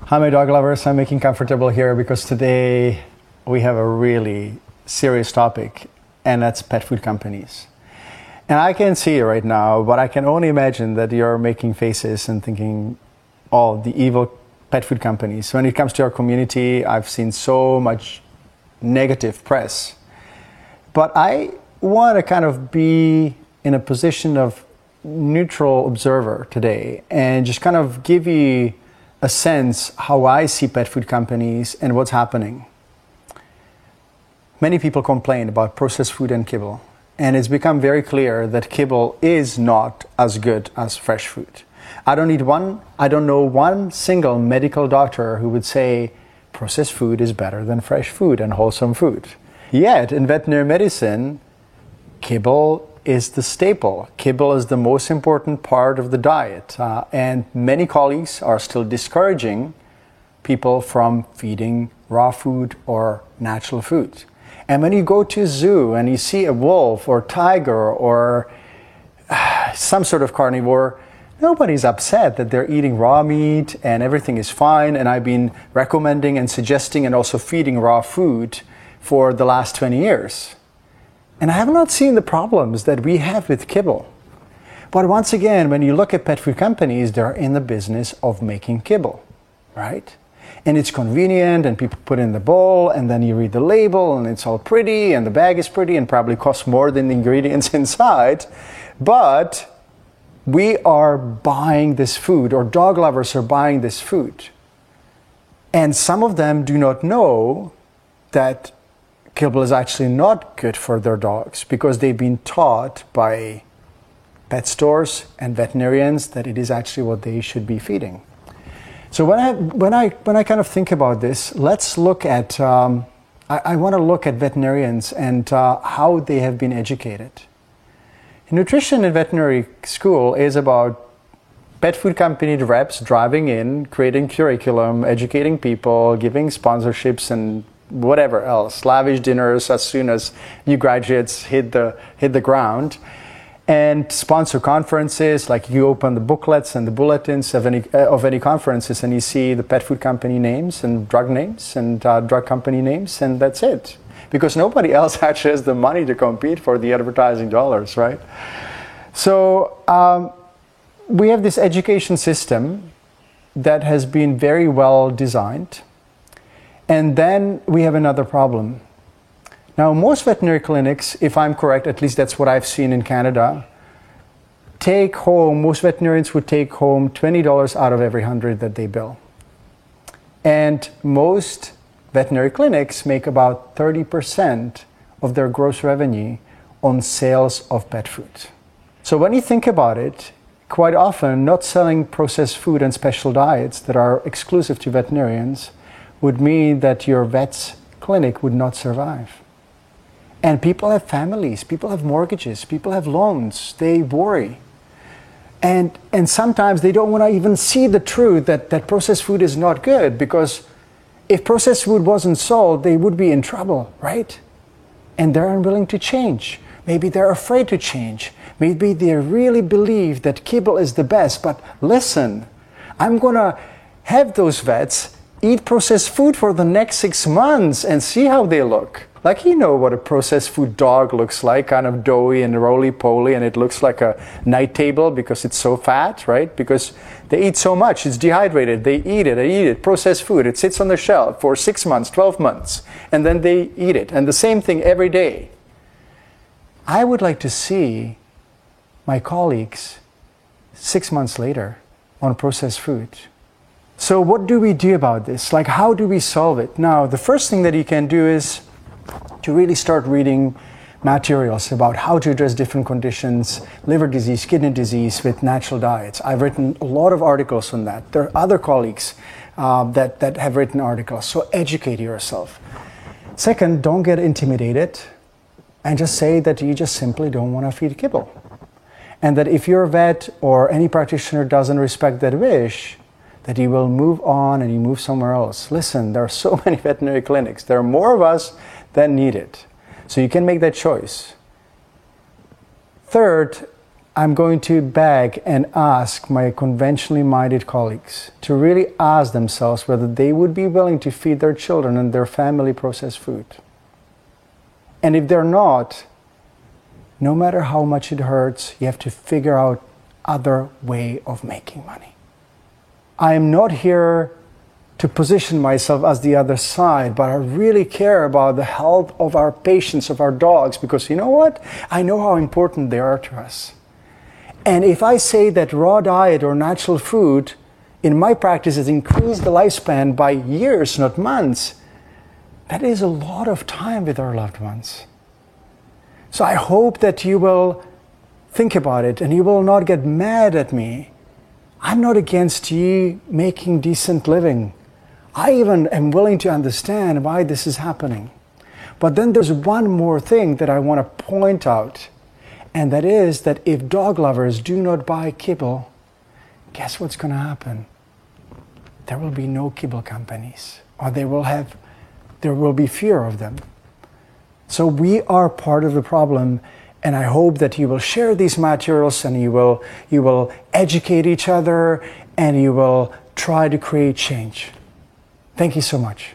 Hi, my dog lovers. I'm making comfortable here because today we have a really serious topic, and that's pet food companies. And I can't see you right now, but I can only imagine that you're making faces and thinking, oh, the evil pet food companies. When it comes to our community, I've seen so much negative press. But I want to kind of be in a position of neutral observer today and just kind of give you a sense how I see pet food companies and what's happening. Many people complain about processed food and kibble, and it's become very clear that kibble is not as good as fresh food. I don't know one single medical doctor who would say processed food is better than fresh food and wholesome food. Yet in veterinary medicine, kibble is the staple. Kibble is the most important part of the diet, and many colleagues are still discouraging people from feeding raw food or natural food. And when you go to a zoo and you see a wolf or tiger or some sort of carnivore, nobody's upset that they're eating raw meat and everything is fine. And I've been recommending and suggesting and also feeding raw food for the last 20 years. And I have not seen the problems that we have with kibble. But once again, when you look at pet food companies, they're in the business of making kibble, right? And it's convenient, and people put it in the bowl, and then you read the label, and it's all pretty, and the bag is pretty, and probably costs more than the ingredients inside. But we are buying this food, or dog lovers are buying this food. And some of them do not know that kibble is actually not good for their dogs because they've been taught by pet stores and veterinarians that it is actually what they should be feeding. So when I kind of think about this, let's look at, I want to look at veterinarians and how they have been educated. Nutrition in veterinary school is about pet food company reps driving in, creating curriculum, educating people, giving sponsorships and whatever else, lavish dinners as soon as new graduates hit the ground, and sponsor conferences. Like you open the booklets and the bulletins of any conferences and you see the pet food company names and drug names and drug company names, and that's it. Because nobody else actually has the money to compete for the advertising dollars, right? So we have this education system that has been very well designed. And then we have another problem. Now, most veterinary clinics, if I'm correct, at least that's what I've seen in Canada, most veterinarians would take home $20 out of every 100 that they bill. And most veterinary clinics make about 30% of their gross revenue on sales of pet food. So when you think about it, quite often not selling processed food and special diets that are exclusive to veterinarians would mean that your vet's clinic would not survive. And people have families, people have mortgages, people have loans, they worry. And sometimes they don't want to even see the truth that processed food is not good, because if processed food wasn't sold, they would be in trouble, right? And they're unwilling to change. Maybe they're afraid to change. Maybe they really believe that kibble is the best, but listen, I'm going to have those vets eat processed food for the next 6 months and see how they look. Like, you know what a processed food dog looks like, kind of doughy and roly-poly, and it looks like a night table because it's so fat, right? Because they eat so much, it's dehydrated, they eat it, processed food, it sits on the shelf for 6 months, 12 months, and then they eat it. And the same thing every day. I would like to see my colleagues 6 months later on processed food. So what do we do about this? Like, how do we solve it? Now, the first thing that you can do is to really start reading materials about how to address different conditions, liver disease, kidney disease with natural diets. I've written a lot of articles on that. There are other colleagues that have written articles. So educate yourself. Second, don't get intimidated and just say that you just simply don't want to feed kibble. And that if your vet or any practitioner doesn't respect that wish, that you will move on and you move somewhere else. Listen, there are so many veterinary clinics. There are more of us than need it. So you can make that choice. Third, I'm going to beg and ask my conventionally minded colleagues to really ask themselves whether they would be willing to feed their children and their family processed food. And if they're not, no matter how much it hurts, you have to figure out other way of making money. I am not here to position myself as the other side, but I really care about the health of our patients, of our dogs, because you know what? I know how important they are to us. And if I say that raw diet or natural food in my practice has increased the lifespan by years, not months, that is a lot of time with our loved ones. So I hope that you will think about it and you will not get mad at me. I'm not against you making decent living. I even am willing to understand why this is happening. But then there's one more thing that I want to point out. And that is that if dog lovers do not buy kibble, guess what's going to happen? There will be no kibble companies, or there will be fear of them. So we are part of the problem, and I hope that you will share these materials and you will educate each other and you will try to create change. Thank you so much.